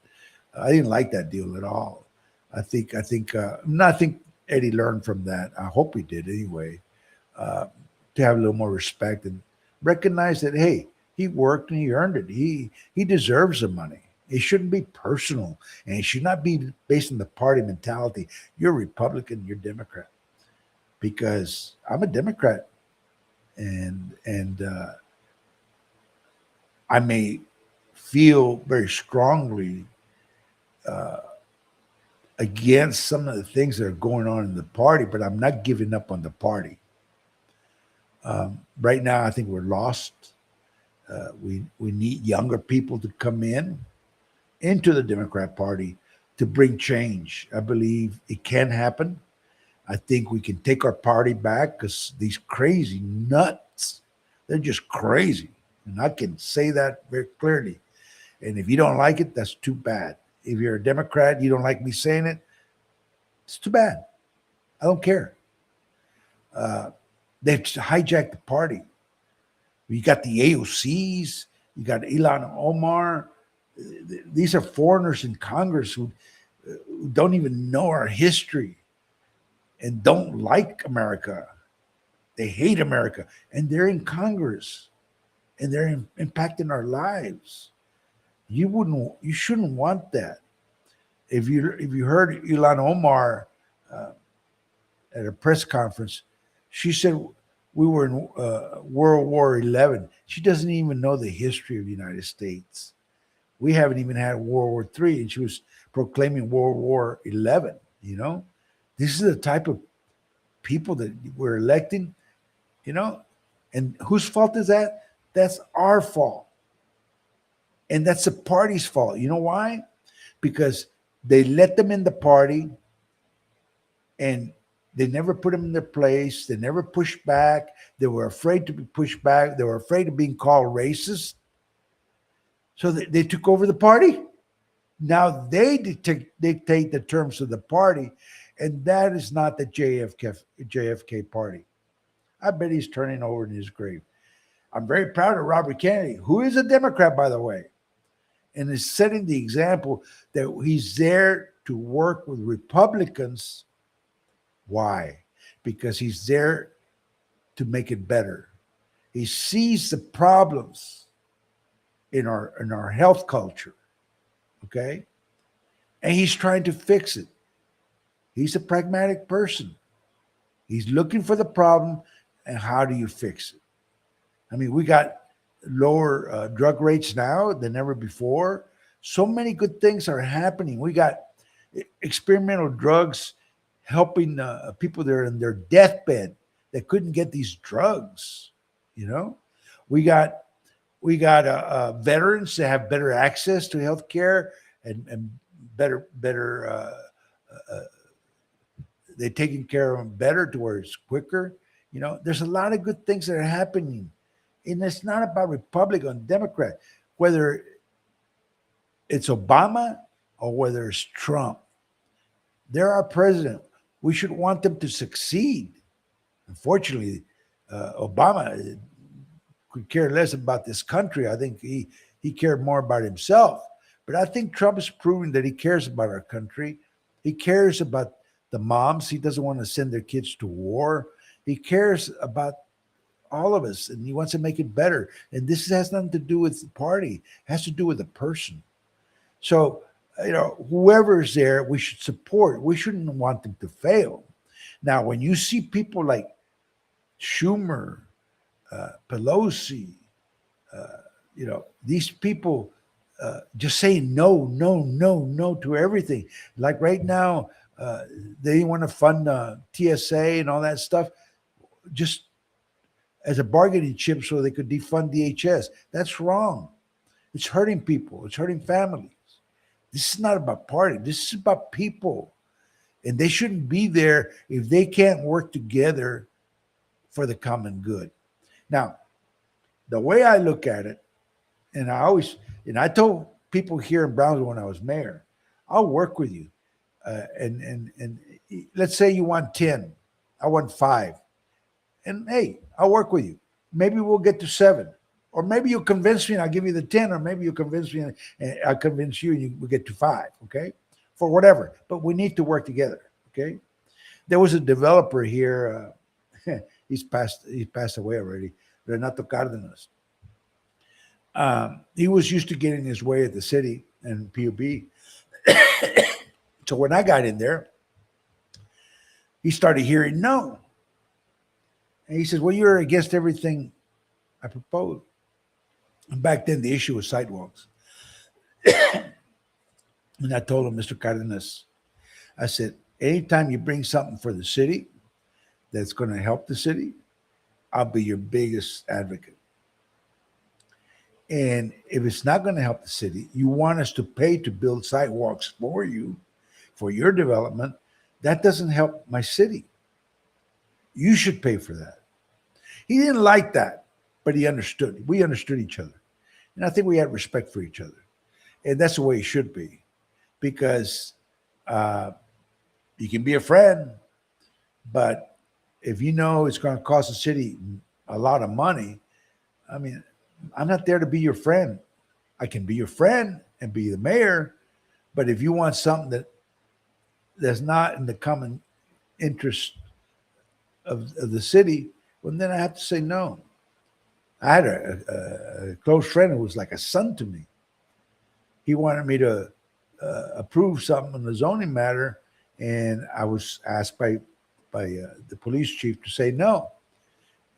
I didn't like that deal at all. I think Eddie learned from that. I hope he did anyway. Uh, to have a little more respect and recognize that hey, he worked and he earned it. He deserves the money. It shouldn't be personal, and it should not be based on the party mentality. You're Republican, you're Democrat, because I'm a Democrat, and I may feel very strongly against some of the things that are going on in the party, but I'm not giving up on the party. Right now, I think we're lost. We need younger people to come into the Democrat Party to bring change. I believe it can happen. I think we can take our party back because these crazy nuts, they're just crazy. And I can say that very clearly. And if you don't like it, that's too bad. If you're a Democrat, you don't like me saying it, it's too bad. I don't care. They've hijacked the party. You got the AOCs, you got Ilan Omar. These are foreigners in Congress who don't even know our history and don't like America. They hate America, and they're in Congress, and they're impacting our lives. You shouldn't want that. If you heard Ilan Omar at a press conference, she said we were in World War XI. She doesn't even know the history of the United States. We haven't even had World War III, and she was proclaiming World War XI. You know, this is the type of people that we're electing. You know, and whose fault is that? That's our fault, and that's the party's fault. You know why? Because they let them in the party, and they never put them in their place. They never pushed back. They were afraid to be pushed back. They were afraid of being called racist. So they took over the party. Now they dictate the terms of the party, and that is not the JFK party. I bet he's turning over in his grave. I'm very proud of Robert Kennedy, who is a Democrat, by the way, and is setting the example that he's there to work with Republicans. Why? Because he's there to make it better. He sees the problems in our health culture, okay? And he's trying to fix it. He's a pragmatic person. He's looking for the problem and how do you fix it? I mean, we got lower drug rates now than ever before. So many good things are happening. We got experimental drugs helping people that are in their deathbed that couldn't get these drugs. You know, we got veterans that have better access to health care and better they're taking care of them better to where it's quicker. You know, there's a lot of good things that are happening. And it's not about Republican, Democrat, whether it's Obama or whether it's Trump. They're our president. We should want them to succeed. Unfortunately, Obama could care less about this country. I think he cared more about himself. But I think Trump is proving that he cares about our country. He cares about the moms. He doesn't want to send their kids to war. He cares about all of us, and he wants to make it better. And this has nothing to do with the party. It has to do with the person. So, you know, whoever's there, we should support. We shouldn't want them to fail. Now, when you see people like Schumer, Pelosi, you know, these people just saying no, no, no, no to everything. Like right now, they want to fund TSA and all that stuff just as a bargaining chip so they could defund DHS. That's wrong. It's hurting people. It's hurting families. This is not about party. This is about people. And they shouldn't be there if they can't work together for the common good. Now, the way I look at it, and I told people here in Brownsville when I was mayor, I'll work with you. And let's say you want 10, I want 5. And hey, I'll work with you. Maybe we'll get to 7. Or maybe you'll convince me and I'll give you the 10, or maybe you'll convince me and I'll convince you and we'll get to 5, okay? For whatever. But we need to work together, okay? There was a developer here, he passed away already, Renato Cardenas. He was used to getting his way at the city and PUB. So when I got in there, he started hearing no. And he says, well, you're against everything I proposed. Back then, the issue was sidewalks. And I told him, Mr. Cardenas, I said, anytime you bring something for the city that's going to help the city, I'll be your biggest advocate. And if it's not going to help the city, you want us to pay to build sidewalks for you, for your development, that doesn't help my city. You should pay for that. He didn't like that, but he understood. We understood each other. And I think we had respect for each other. And that's the way it should be. Because you can be a friend, but if you know it's going to cost the city a lot of money, I mean, I'm not there to be your friend. I can be your friend and be the mayor, but if you want something that's not in the common interest of the city, well, then I have to say no. I had a close friend who was like a son to me. He wanted me to approve something in the zoning matter, and I was asked by the police chief to say no,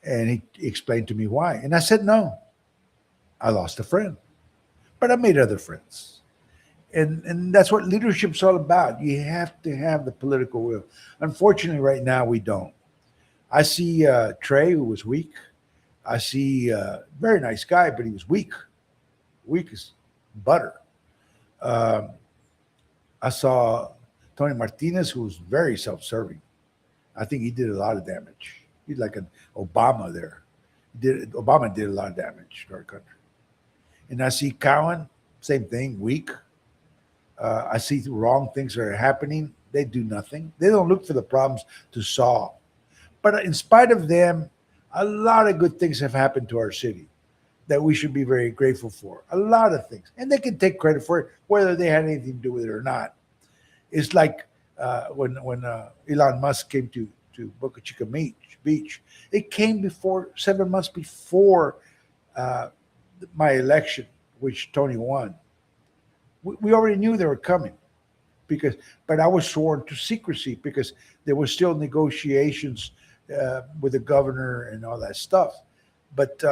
and he explained to me why, and I said no. I lost a friend, but I made other friends, and that's what leadership's all about. You have to have the political will. Unfortunately, right now we don't. I see Trey, who was weak. I see very nice guy, but he was weak as butter. Um, I saw Tony Martinez, who was very self-serving. I think he did a lot of damage. He's like an Obama there. Obama did a lot of damage to our country. And I see Cowan, same thing, weak. I see the wrong things that are happening. They do nothing. They don't look for the problems to solve. But in spite of them, a lot of good things have happened to our city that we should be very grateful for. A lot of things. And they can take credit for it, whether they had anything to do with it or not. It's like when Elon Musk came to Boca Chica Beach. It came 7 months before my election, which Tony won. We already knew they were coming, but I was sworn to secrecy because there were still negotiations with the governor and all that stuff. But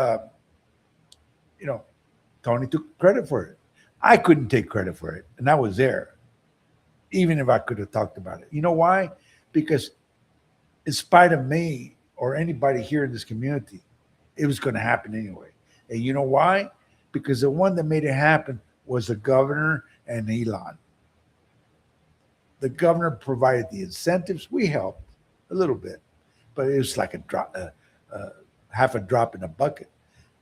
Tony took credit for it. I couldn't take credit for it, and I was there, even if I could have talked about it. You know why? Because in spite of me or anybody here in this community, it was going to happen anyway. And you know why? Because the one that made it happen was the governor and Elon. The governor provided the incentives. We helped a little bit, but it was like a drop, half a drop in a bucket.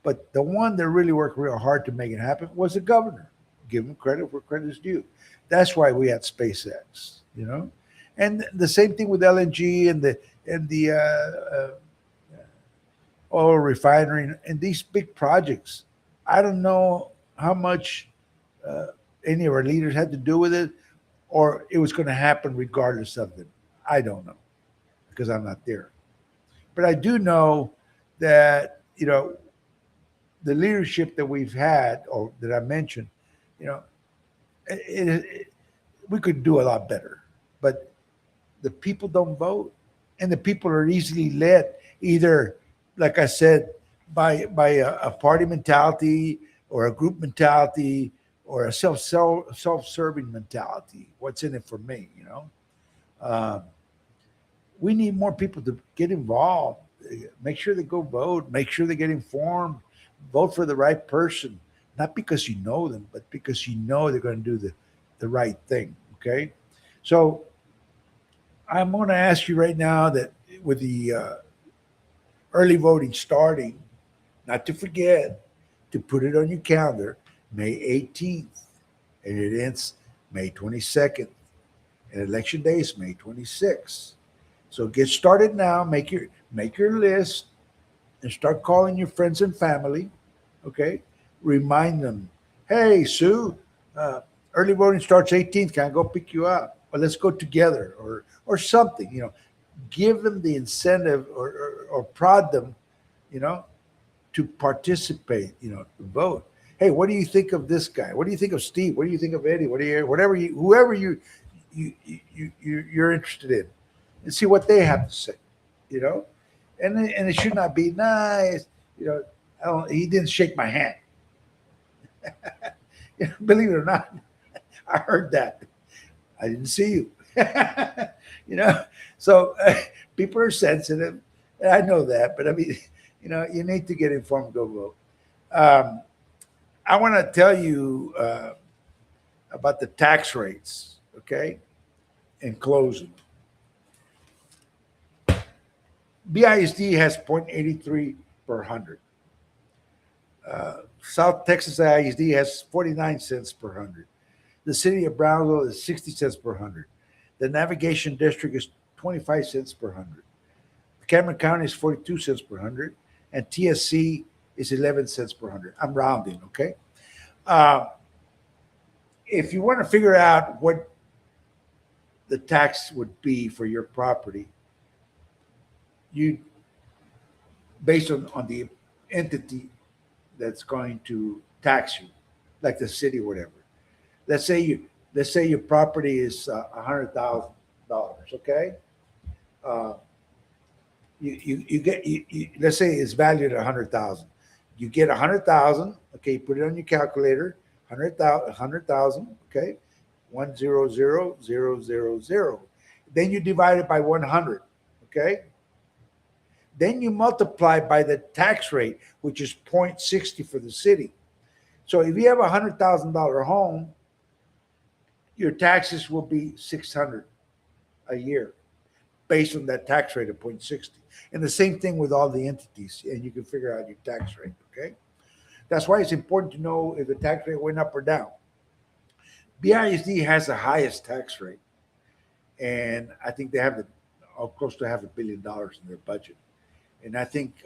But the one that really worked real hard to make it happen was the governor. Give him credit where credit is due. That's why we had SpaceX, and the same thing with LNG and the oil refinery and these big projects. I don't know how much any of our leaders had to do with it, or it was going to happen regardless of them. I don't know because I'm not there. But I do know that, the leadership that we've had or that I mentioned, we could do a lot better. But the people don't vote, and the people are easily led either, like I said, by a party mentality or a group mentality or a self-serving mentality. What's in it for me? We need more people to get involved. Make sure they go vote. Make sure they get informed. Vote for the right person, not because you know them, but because you know they're going to do the right thing. Okay, so I'm going to ask you right now that with the early voting starting, not to forget to put it on your calendar, May 18th, and it ends May 22nd, and election day is May 26th. So get started now. Make your list and start calling your friends and family. Okay, remind them, hey Sue, early voting starts 18th. Can I go pick you up? Well, let's go together, or something. Give them the incentive or prod them, to participate. To vote. Hey, what do you think of this guy? What do you think of Steve? What do you think of Eddie? Whoever you're interested in, and see what they have to say. And it should not be nice. He didn't shake my hand. Believe it or not, I heard that. I didn't see you. you know, so people are sensitive. And I know that, but I mean, you need to get informed. Go vote. Um, I want to tell you about the tax rates. Okay, in closing, BISD has 0.83 per 100. South Texas ISD has 49 cents per 100. The city of Brownsville is 60 cents per 100. The navigation district is 25 cents per 100. Cameron County is 42 cents per 100. And TSC is 11 cents per 100. I'm rounding, okay? Uh, if you want to figure out what the tax would be for your property, you based on the entity that's going to tax you, like the city or whatever. Let's say you let's say your property is $100,000. Okay, uh, you get let's say it's valued at 100,000. You get 100,000. Okay, you put it on your calculator. 100,000. Okay, 100,000. Then you divide it by 100. Okay, then you multiply by the tax rate, which is 0.60 for the city. So if you have $100,000 home, your taxes will be 600 a year based on that tax rate of 0.60. And the same thing with all the entities, and you can figure out your tax rate. Okay, that's why it's important to know if the tax rate went up or down. BISD has the highest tax rate, and I think they have close to $500 million in their budget. And I think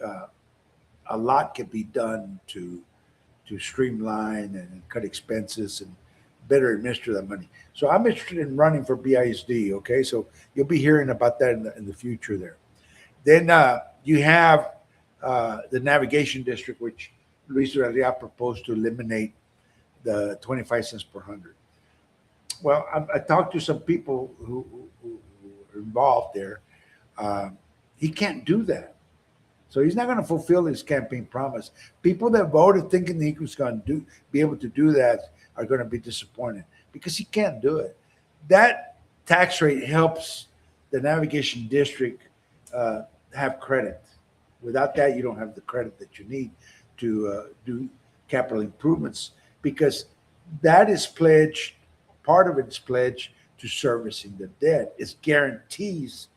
a lot can be done to streamline and cut expenses and better administer that money. So I'm interested in running for BISD. Okay, so you'll be hearing about that in the future there. Then you have the navigation district, which Luis Real proposed to eliminate the 25 cents per 100. Well, I talked to some people who are involved there. He can't do that. So he's not going to fulfill his campaign promise. People that voted thinking that he was going to be able to do that are going to be disappointed because he can't do it. That tax rate helps the navigation district have credit. Without that, you don't have the credit that you need to do capital improvements because that is pledged. Part of it's pledged to servicing the debt. It guarantees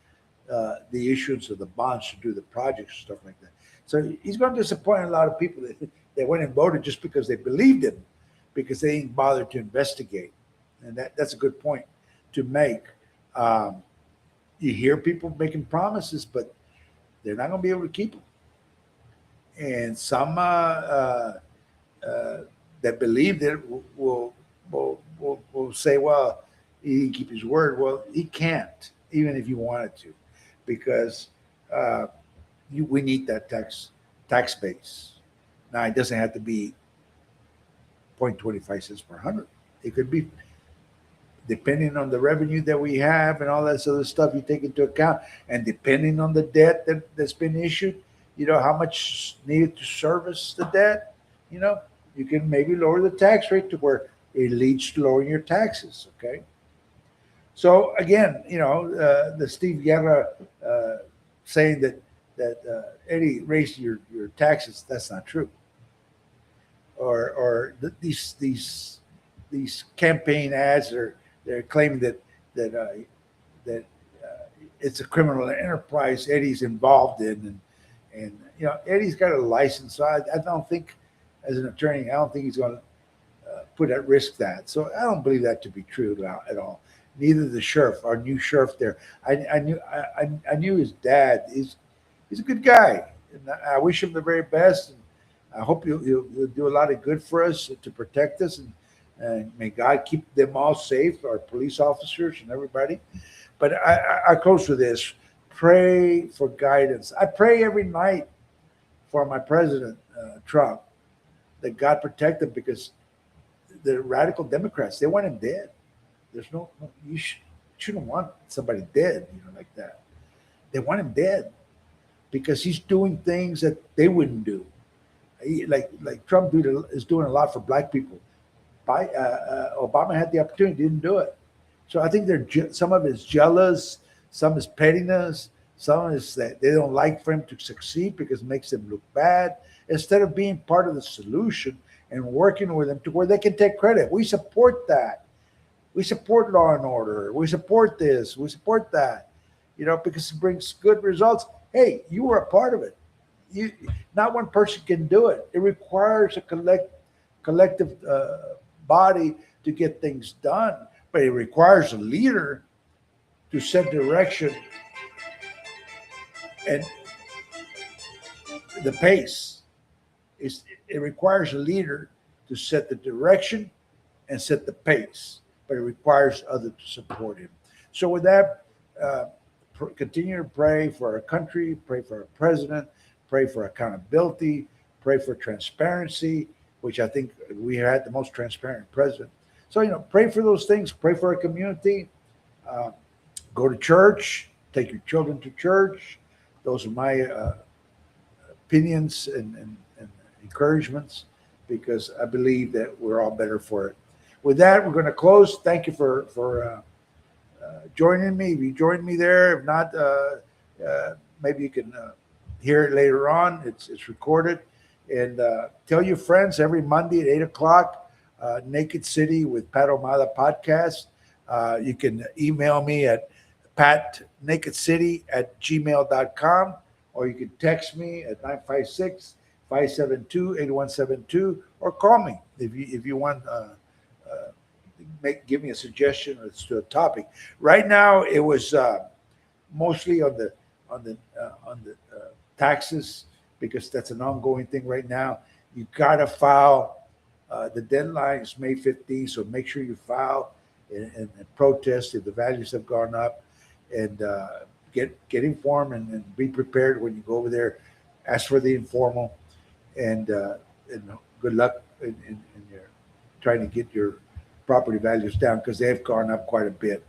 the issuance of the bonds to do the projects and stuff like that. So he's going to disappoint a lot of people that went and voted just because they believed him, because they didn't bother to investigate. And that's a good point to make. You hear people making promises, but they're not going to be able to keep them. And some that believed it will say, well, he didn't keep his word. Well, he can't, even if you wanted to, because we need that tax base. Now, it doesn't have to be 0.25 cents per 100. It could be, depending on the revenue that we have and all that other stuff you take into account, and depending on the debt that's been issued, how much needed to service the debt, you can maybe lower the tax rate to where it leads to lowering your taxes. Okay. So again, the Steve Guerra saying that Eddie raised your taxes, that's not true. Or these campaign ads they're claiming that it's a criminal enterprise Eddie's involved in, and Eddie's got a license, so I don't think, as an attorney, I don't think he's going to put at risk that. So I don't believe that to be true at all. Neither the sheriff, our new sheriff there. I knew his dad. He's a good guy, and I wish him the very best. And I hope he'll do a lot of good for us to protect us, and may God keep them all safe, our police officers and everybody. But I close with this: pray for guidance. I pray every night for my president, Trump, that God protect him, because the radical Democrats, they want him dead. There's you shouldn't want somebody dead, like that. They want him dead because he's doing things that they wouldn't do. Like Trump is doing a lot for black people. Obama had the opportunity, didn't do it. So I think some of it's jealous, some is pettiness, some is that they don't like for him to succeed because it makes them look bad. Instead of being part of the solution and working with them to where they can take credit, we support that. We support law and order. We support this. We support that. Because it brings good results. Hey, you were a part of it. You, not one person can do it. It requires a collective body to get things done, but it requires a leader to set direction and the pace. It requires a leader to set the direction and set the pace, but it requires others to support him. So with that, continue to pray for our country, pray for our president, pray for accountability, pray for transparency, which I think we had the most transparent president. So, pray for those things, pray for our community, go to church, take your children to church. Those are my opinions and encouragements, because I believe that we're all better for it. With that, we're going to close. Thank you for joining me. If you joined me there, if not, maybe you can hear it later on. It's recorded. And tell your friends every Monday at 8:00, Naked City with Pat Ahumada podcast. You can email me at patnakedcity@gmail.com, or you can text me at 956-572-8172, or call me if you want. Give me a suggestion as to a topic. Right now, it was mostly on the taxes, because that's an ongoing thing right now. You gotta file. The deadline is May 15th, so make sure you file and protest if the values have gone up, and get informed and be prepared when you go over there. Ask for the informal, and good luck in your trying to get your property values down, because they have gone up quite a bit.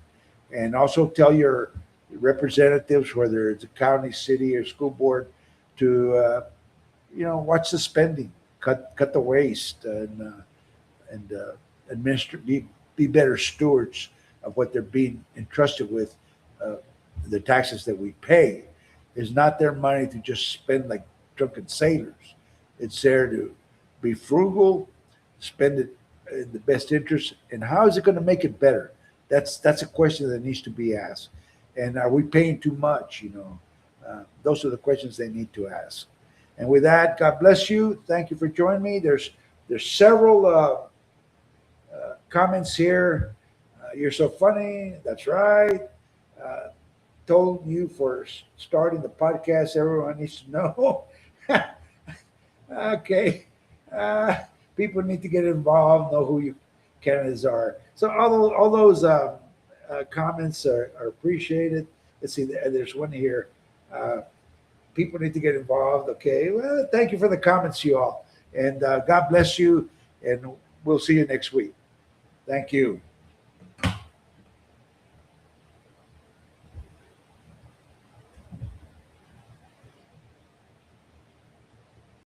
And also tell your representatives, whether it's a county, city, or school board, to watch the spending, cut the waste, and administer, be better stewards of what they're being entrusted with. The taxes that we pay is not their money to just spend like drunken sailors. It's there to be frugal, spend it in the best interest, and how is it going to make it better? That's a question that needs to be asked. And are we paying too much? Those are the questions they need to ask. And with that, God bless you. Thank you for joining me. There's several comments here. You're so funny. That's right. Told you for starting the podcast. Everyone needs to know. Okay. People need to get involved, know who your candidates are. So all those comments are appreciated. Let's see, there's one here. People need to get involved. Okay. Well, thank you for the comments, you all. And God bless you. And we'll see you next week. Thank you.